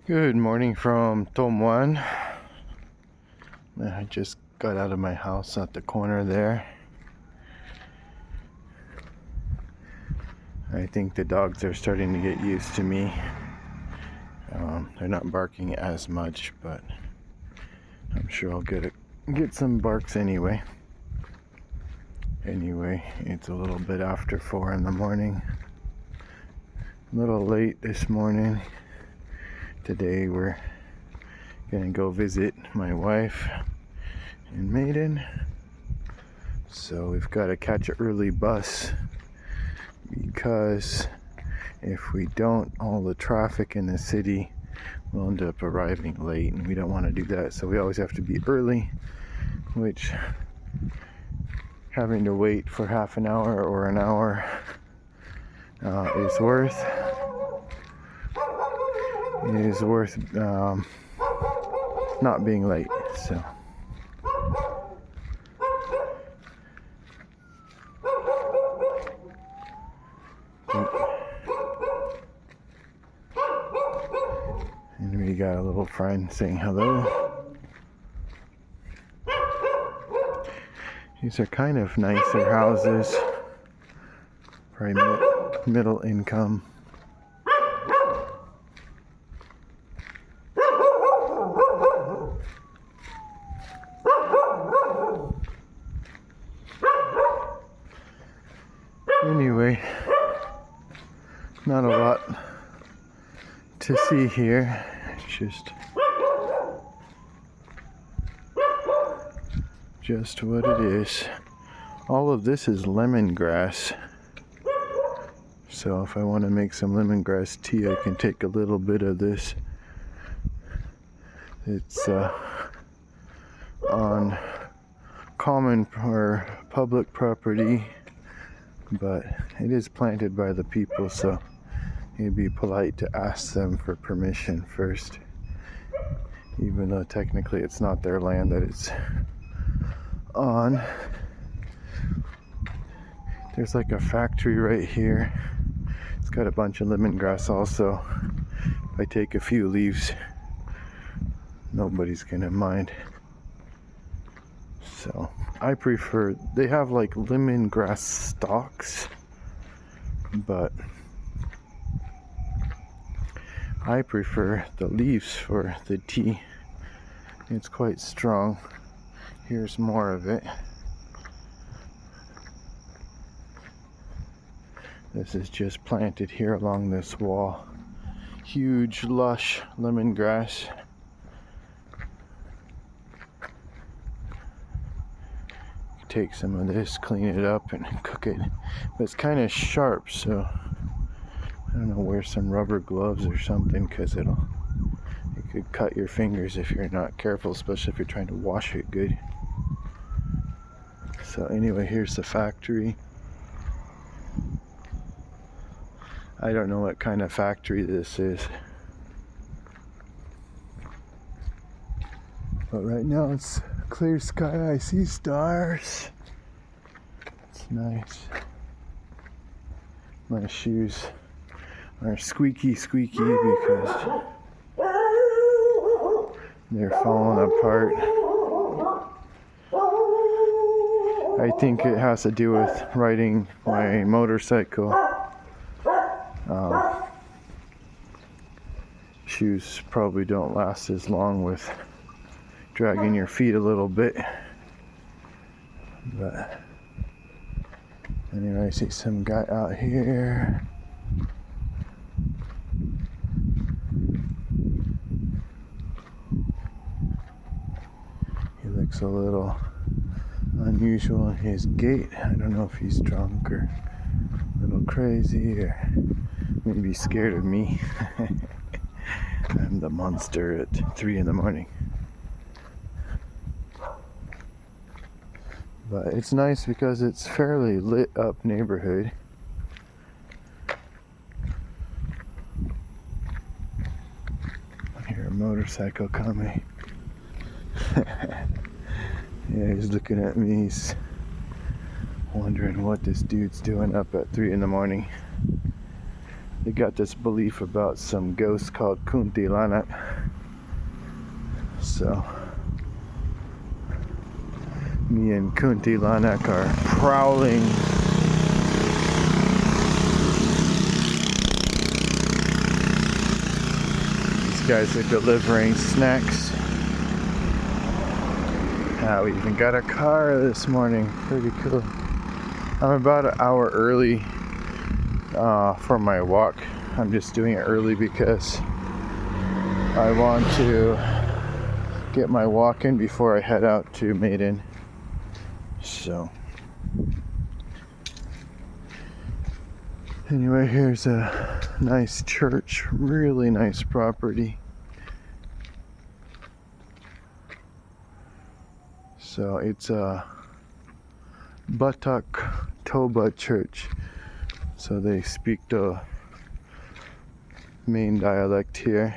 Good morning from Tomuan. I just got out of my house at the corner there. I think the dogs are starting to get used to me. They're not barking as much, but I'm sure I'll get some barks anyway. Anyway, it's a little bit after 4 in the morning. A little late this morning. Today we're gonna go visit my wife in Maiden. So we've got to catch an early bus because if we don't, all the traffic in the city will end up arriving late, and we don't want to do that. So we always have to be early, which having to wait for half an hour or an hour is worth not being late. So and we got a little friend saying hello. These are kind of nicer houses, probably middle income. Anyway, not a lot to see here. It's just what it is. All of this is lemongrass. So if I want to make some lemongrass tea, I can take a little bit of this. It's on common or public property, but it is planted by the people, so it'd be polite to ask them for permission first, even though technically it's not their land that it's on. There's like a factory right here. It's got a bunch of lemongrass also. If I take a few leaves, nobody's gonna mind. So I prefer, they have like lemongrass stalks, but I prefer the leaves for the tea. It's quite strong. Here's more of it. This is just planted here along this wall. Huge, lush lemongrass. Take some of this, clean it up, and cook it. But it's kind of sharp, so I don't know, wear some rubber gloves or something, because it could cut your fingers if you're not careful, especially if you're trying to wash it good. So anyway, here's the factory. I don't know what kind of factory this is, but right now it's clear sky. I see stars. It's nice. My shoes are squeaky because they're falling apart. I think it has to do with riding my motorcycle. Shoes probably don't last as long with dragging your feet a little bit. But anyway, I see some guy out here. He looks a little unusual in his gait. I don't know if he's drunk or a little crazy or maybe scared of me. I'm the monster at 3 in the morning. But it's nice because it's fairly lit up neighborhood. I hear a motorcycle coming. Yeah, he's looking at me. He's wondering what this dude's doing up at 3 in the morning. they got this belief about some ghost called kuntilanak. So me and kuntilanak are prowling. These guys are delivering snacks. We even got a car this morning. Pretty cool. I'm about an hour early for my walk. I'm just doing it early because I want to get my walk in before I head out to Maiden. So anyway, here's a nice church, really nice property. So it's a Batak Toba church. So they speak the main dialect here.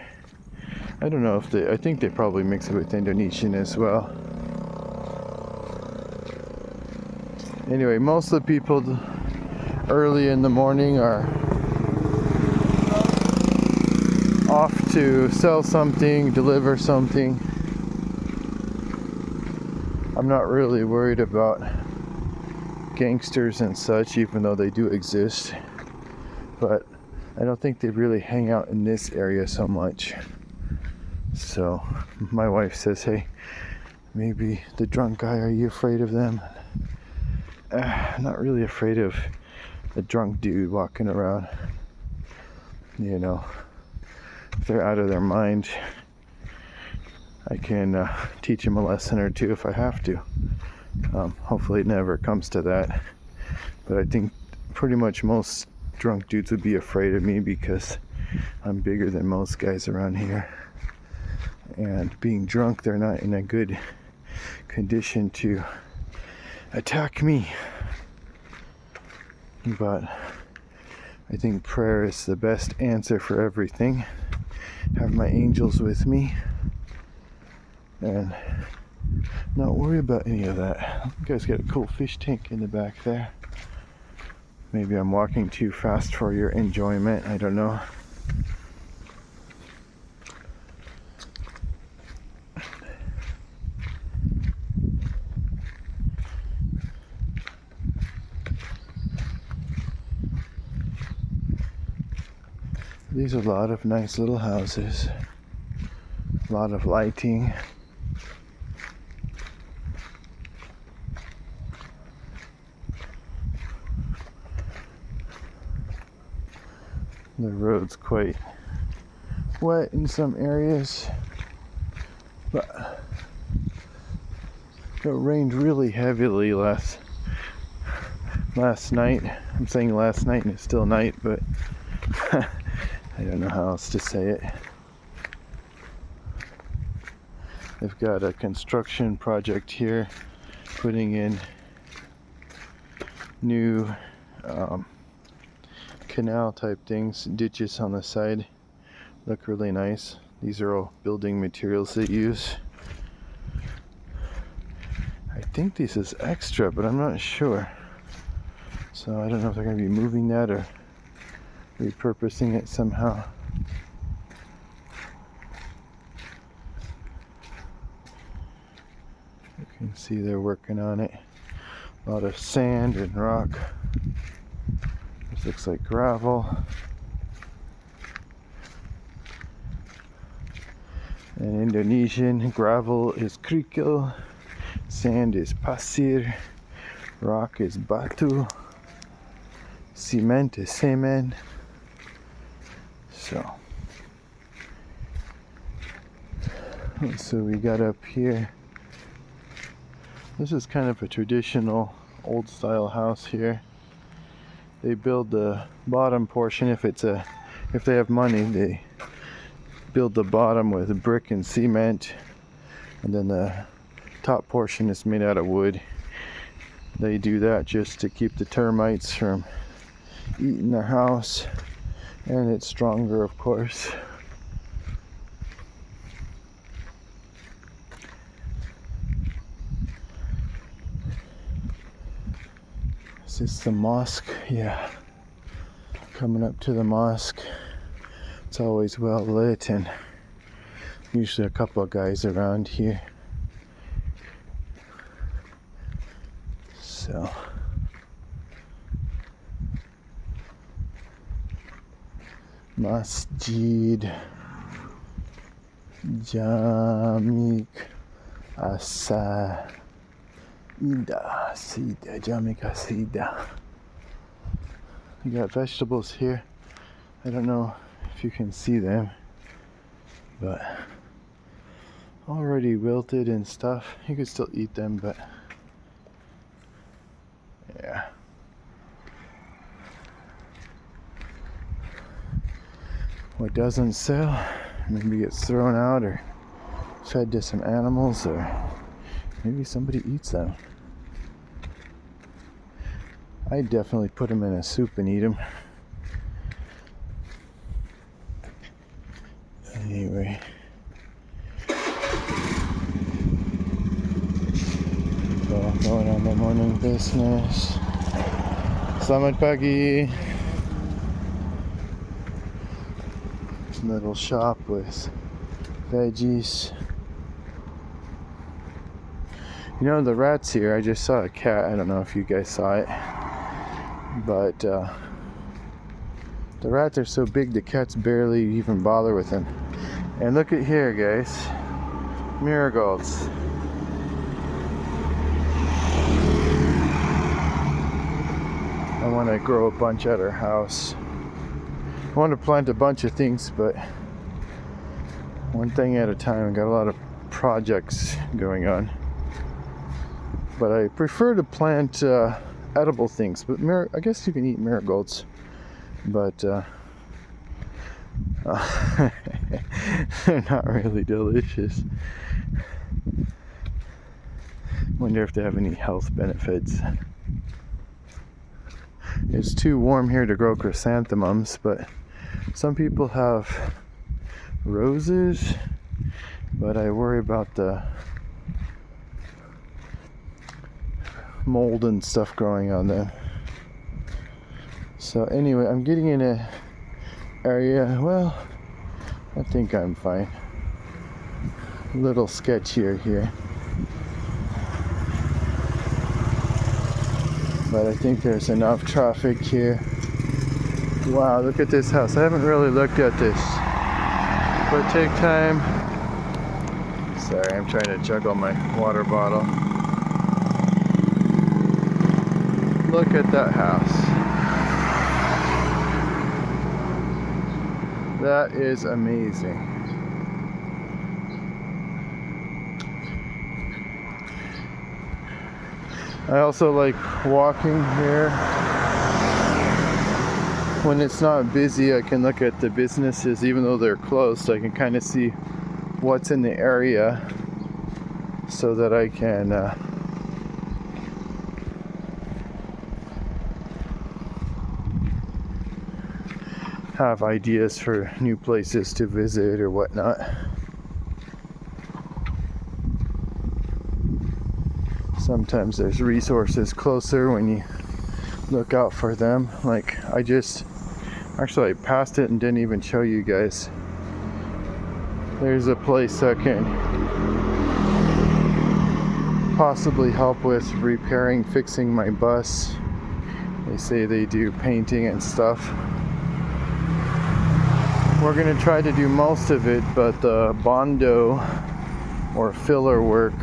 I don't know if I think they probably mix it with Indonesian as well. Anyway, most of the people early in the morning are off to sell something, deliver something. I'm not really worried about gangsters and such, even though they do exist. But I don't think they really hang out in this area so much. So my wife says, hey, maybe the drunk guy, are you afraid of them? I'm not really afraid of a drunk dude walking around. You know, if they're out of their mind, I can teach them a lesson or two if I have to. Hopefully it never comes to that. But I think pretty much most drunk dudes would be afraid of me because I'm bigger than most guys around here. And being drunk, they're not in a good condition to attack me. But I think prayer is the best answer for everything. Have my angels with me and not worry about any of that. You guys got a cool fish tank in the back there. Maybe I'm walking too fast for your enjoyment, I don't know. These are a lot of nice little houses, a lot of lighting. The road's quite wet in some areas, but it rained really heavily last night. I'm saying last night and it's still night, but I don't know how else to say it. They've got a construction project here, putting in new canal type things, ditches on the side. Look really nice. These are all building materials they use. I think this is extra, but I'm not sure. So I don't know if they're going to be moving that or repurposing it somehow. You can see they're working on it. A lot of sand and rock. This looks like gravel. In Indonesian, gravel is kerikil, sand is pasir, rock is batu, cement is semen. So we got up here. This is kind of a traditional old style house here. They build the bottom portion if they have money. They build the bottom with brick and cement, and then the top portion is made out of wood. They do that just to keep the termites from eating their house, and it's stronger, of course. Is this the mosque? Yeah. Coming up to the mosque. It's always well lit and usually a couple of guys around here. So Masjid Jamik Asida Sida Jamik Asida. You got vegetables here. I don't know if you can see them, but already wilted and stuff. You could still eat them, but yeah. What doesn't sell maybe gets thrown out or fed to some animals, or maybe somebody eats them. I definitely put them in a soup and eat them. Anyway, so going on the morning business. Selamat pagi. Little shop with veggies. You know, the rats here, I just saw a cat. I don't know if you guys saw it, but the rats are so big the cats barely even bother with them. And look at here, guys, marigolds. I want to grow a bunch at our house. I want to plant a bunch of things, but one thing at a time. I got a lot of projects going on, but I prefer to plant edible things. But I guess you can eat marigolds, but they're not really delicious. Wonder if they have any health benefits. It's too warm here to grow chrysanthemums, but some people have roses, but I worry about the mold and stuff growing on them. So anyway, I'm getting in an area, well, I think I'm fine. A little sketchier here, but I think there's enough traffic here. Wow, look at this house. I haven't really looked at this, but take time. Sorry, I'm trying to juggle my water bottle. Look at that house. That is amazing. I also like walking here. When it's not busy, I can look at the businesses, even though they're closed. I can kind of see what's in the area so that I can have ideas for new places to visit or whatnot. Sometimes there's resources closer when you look out for them. Like I passed it and didn't even show you guys. There's a place that can possibly help with repairing, fixing my bus. They say they do painting and stuff. We're gonna try to do most of it, but the bondo or filler work,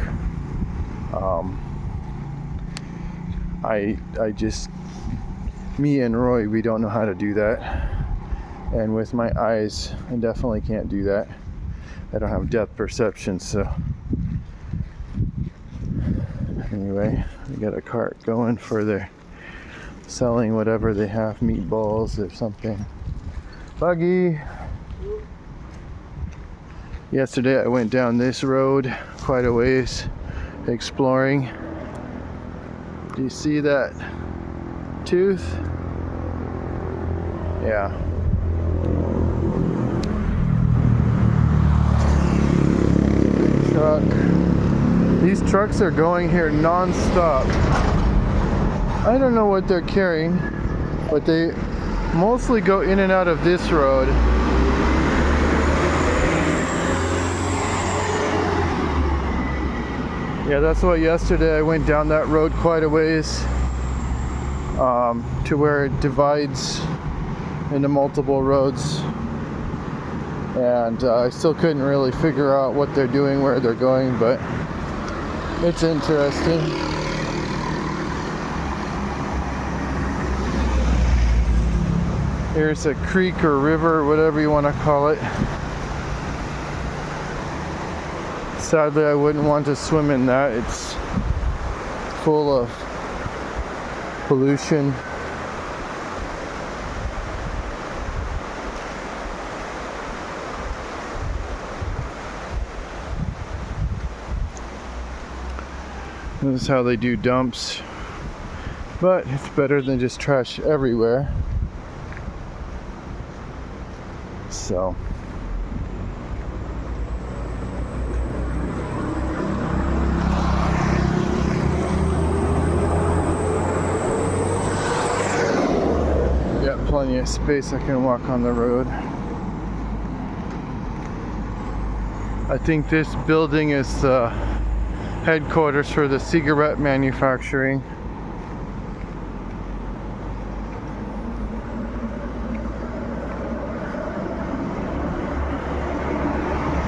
me and Roy, we don't know how to do that. And with my eyes, I definitely can't do that. I don't have depth perception, so. Anyway, we got a cart going for their selling whatever they have, meatballs or something. Buggy! Yesterday I went down this road quite a ways exploring. Do you see that tooth? Yeah. Truck. These trucks are going here non-stop. I don't know what they're carrying, but mostly go in and out of this road. Yeah, that's why yesterday I went down that road quite a ways to where it divides into multiple roads, and I still couldn't really figure out what they're doing, where they're going, but it's interesting. Here's a creek or river, whatever you want to call it. Sadly, I wouldn't want to swim in that. It's full of pollution. This is how they do dumps, but it's better than just trash everywhere. So got plenty of space. I can walk on the road. I think this building is the headquarters for the cigarette manufacturing.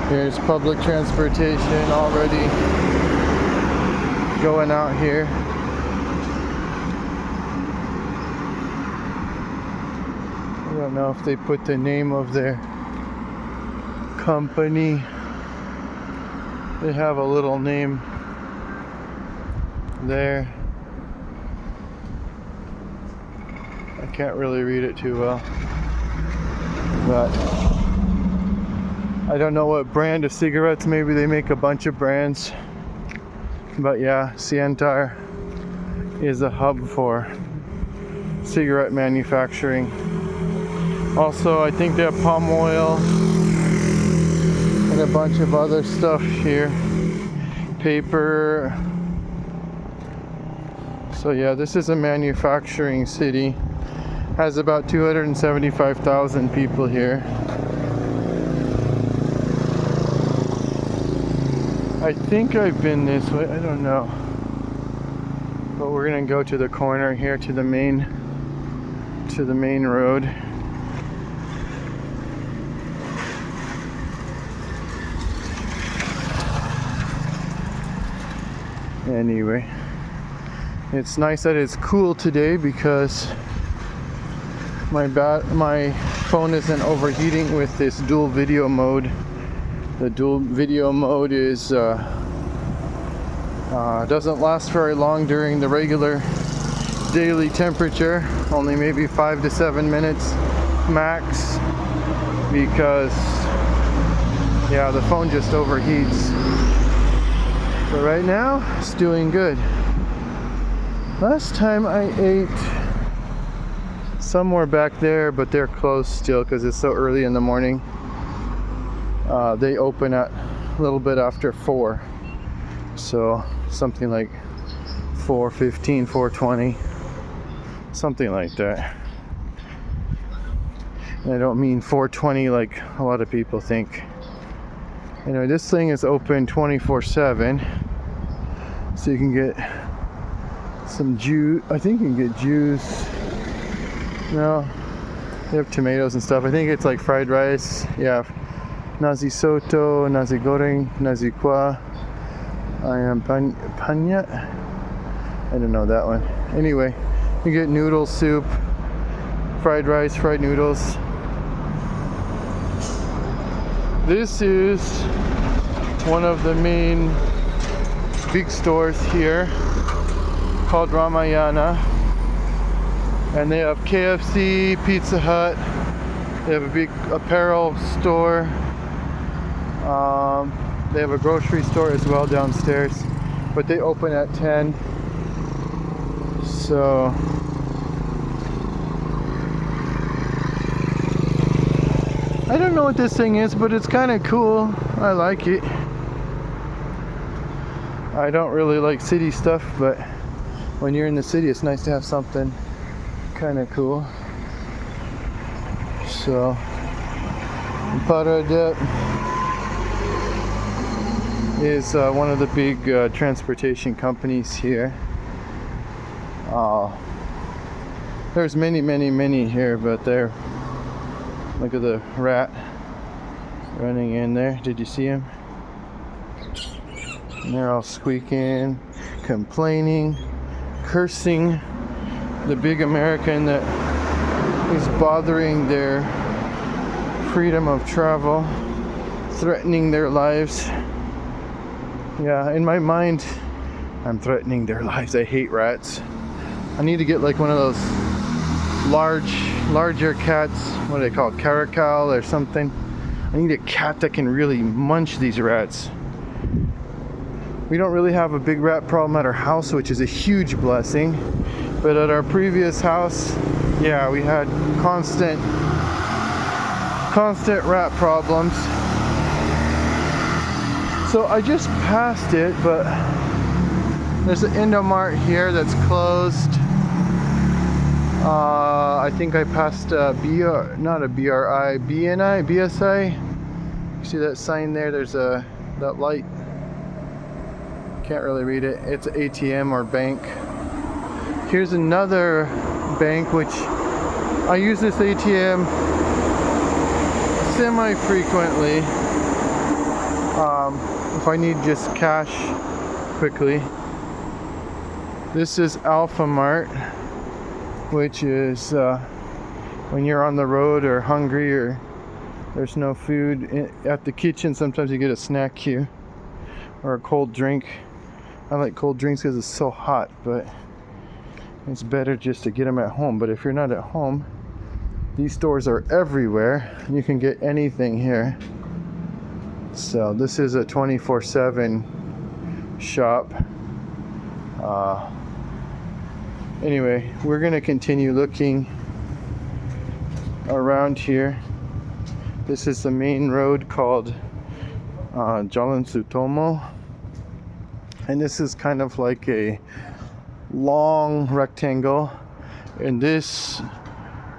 Here's public transportation already going out here. I don't know if they put the name of their company. They have a little name there. I can't really read it too well, but I don't know what brand of cigarettes. Maybe they make a bunch of brands, but yeah, Ciantar is a hub for cigarette manufacturing. Also, I think they have palm oil and a bunch of other stuff here, paper. So yeah, this is a manufacturing city. Has about 275,000 people here. I think I've been this way, I don't know. But we're gonna go to the corner here to the main road. Anyway, it's nice that it's cool today because my phone isn't overheating with this dual video mode. The dual video mode is doesn't last very long during the regular daily temperature, only maybe 5 to 7 minutes max, because yeah, the phone just overheats. But right now, it's doing good. Last time I ate somewhere back there, but they're closed still because it's so early in the morning. They open at a little bit after 4. So something like 4:15, 4:20, something like that. And I don't mean 4:20 like a lot of people think. Anyway, this thing is open 24/7, so you can get some juice. I think you can get juice. No, they have tomatoes and stuff. I think it's like fried rice. Yeah, nasi soto, nasi goreng, nasi kuah, ayam penyet. I don't know that one. Anyway, you get noodle soup, fried rice, fried noodles. This is one of the main big stores here called Ramayana, and they have KFC, Pizza Hut. They have a big apparel store. They have a grocery store as well downstairs, but they open at 10. So I don't know what this thing is, but it's kind of cool. I like it. I don't really like city stuff, but when you're in the city, it's nice to have something kind of cool. So, Paradep is one of the big transportation companies here. There's many here, but there. Look at the rat running in there. Did you see him? And they're all squeaking, complaining, cursing the big American that is bothering their freedom of travel, threatening their lives. Yeah, in my mind, I'm threatening their lives. I hate rats. I need to get like one of those larger cats. What do they call it? Caracal or something. I need a cat that can really munch these rats. We don't really have a big rat problem at our house, which is a huge blessing. But at our previous house, yeah, we had constant rat problems. So I just passed it, but there's an Indomart here that's closed. I think I passed BSI. You see that sign there? There's that light. Can't really read it. It's an ATM or bank. Here's another bank, which I use this ATM semi-frequently. If I need just cash quickly. This is Alpha Mart, which is when you're on the road or hungry or there's no food at the kitchen, sometimes you get a snack queue or a cold drink. I like cold drinks because it's so hot, but it's better just to get them at home. But if you're not at home, these stores are everywhere. You can get anything here. So this is a 24/7 shop. Anyway, we're gonna continue looking around here. This is the main road called Jalan Sutomo, and this is kind of like a long rectangle, and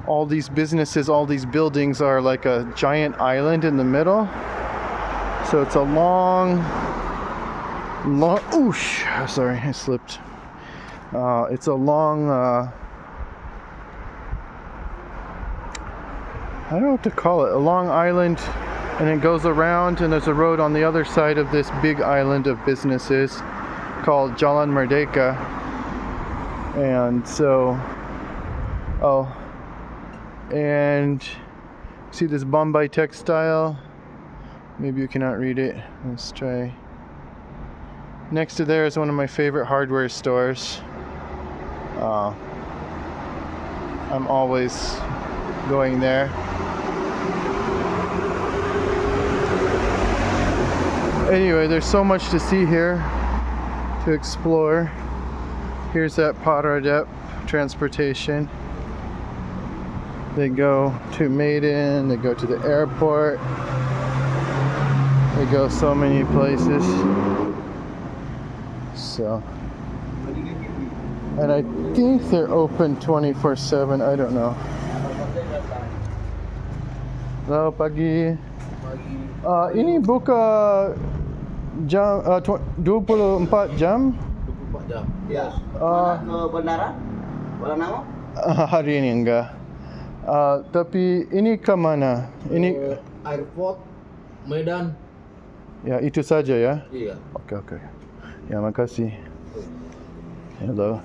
all these businesses, all these buildings are like a giant island in the middle. So it's a long oosh, sorry, I slipped. It's a long I don't know what to call it, a long island, and it goes around, and there's a road on the other side of this big island of businesses called Jalan Merdeka. And so and see this Bombay textile? Maybe you cannot read it. Let's try. Next to there is one of my favorite hardware stores. I'm always going there. Anyway, there's so much to see here, to explore. Here's that Paradep transportation. They go to Maiden, they go to the airport, they go so many places. So, and I think they're open 24/7. I don't know. Halo pagi. Ini buka jam 24 jam. 24 jam. Ya. Ke bandara? Kuala Namu? Hari ini enggak. Tapi ini ke mana? Ini airport Medan. Ya, itu saja ya. Iya. Oke. Ya, makasih. Hello.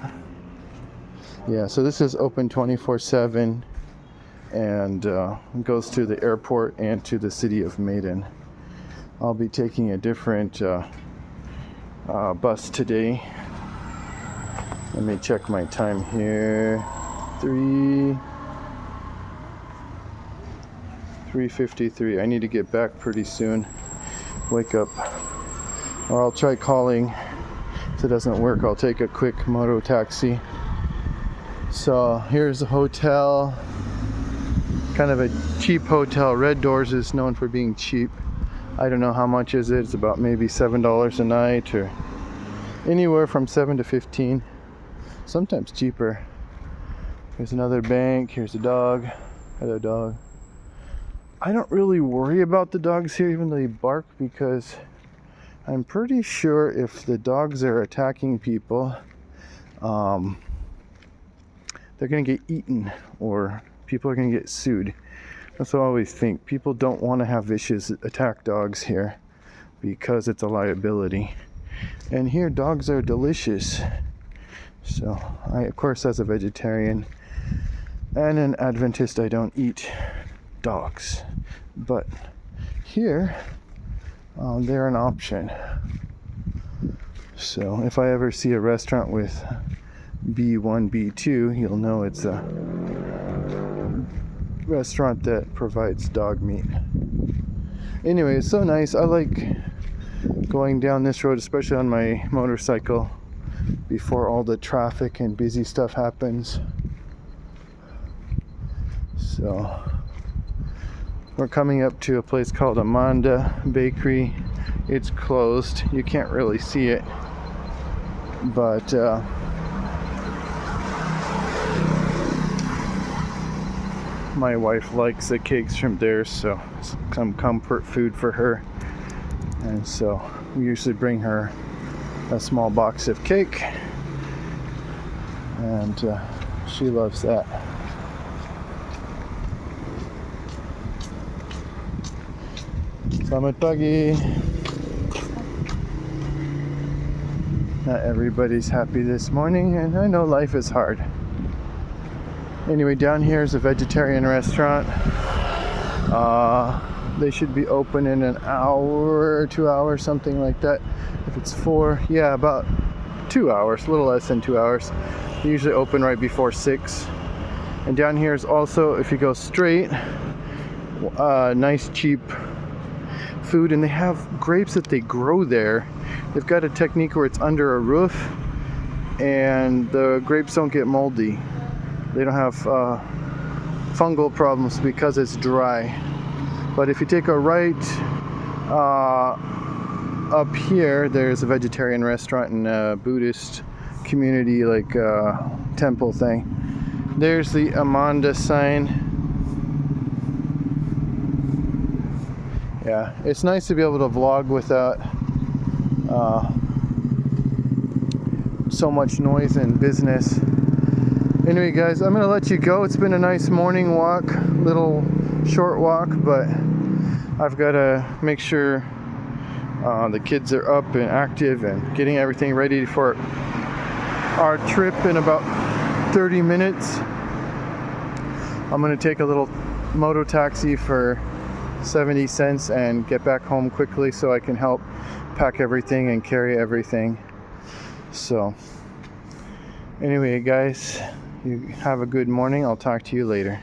Yeah, so this is open 24/7 and goes to the airport and to the city of Maiden. I'll be taking a different bus today. Let me check my time here. 3:53. I need to get back pretty soon. Wake up. Or I'll try calling. If it doesn't work, I'll take a quick moto taxi. So here's the hotel. Kind of a cheap hotel. Red Doors is known for being cheap. I don't know how much is it. It's about maybe $7 a night, or anywhere from 7 to 15. Sometimes cheaper. Here's another bank. Here's a dog. Hello, dog. I don't really worry about the dogs here, even though they bark, because I'm pretty sure if the dogs are attacking people, they're going to get eaten or people are going to get sued. That's what I always think. People don't want to have vicious attack dogs here because it's a liability. And here, dogs are delicious. So, I, of course, as a vegetarian and an Adventist, I don't eat dogs. But here, they're an option. So, if I ever see a restaurant with B1, B2, you'll know it's a restaurant that provides dog meat. Anyway, it's so nice. I like going down this road, especially on my motorcycle, before all the traffic and busy stuff happens. So we're coming up to a place called Amanda Bakery. It's closed. You can't really see it, but my wife likes the cakes from there, so some comfort food for her. And so we usually bring her a small box of cake, and she loves that. Selamat pagi. Not everybody's happy this morning, and I know life is hard. Anyway, down here is a vegetarian restaurant. They should be open in an hour, 2 hours, something like that. If it's 4, yeah, about 2 hours, a little less than 2 hours. They usually open right before 6. And down here is also, if you go straight, nice cheap food, and they have grapes that they grow there. They've got a technique where it's under a roof and the grapes don't get moldy. They don't have fungal problems because it's dry. But if you take a right up here, there's a vegetarian restaurant and a Buddhist community, like temple thing. There's the Amanda sign. Yeah, it's nice to be able to vlog without so much noise and business. Anyway, guys, I'm gonna let you go. It's been a nice morning walk, little short walk, but I've got to make sure the kids are up and active and getting everything ready for our trip in about 30 minutes. I'm gonna take a little moto taxi for 70 cents and get back home quickly so I can help pack everything and carry everything. So anyway, guys, you have a good morning. I'll talk to you later.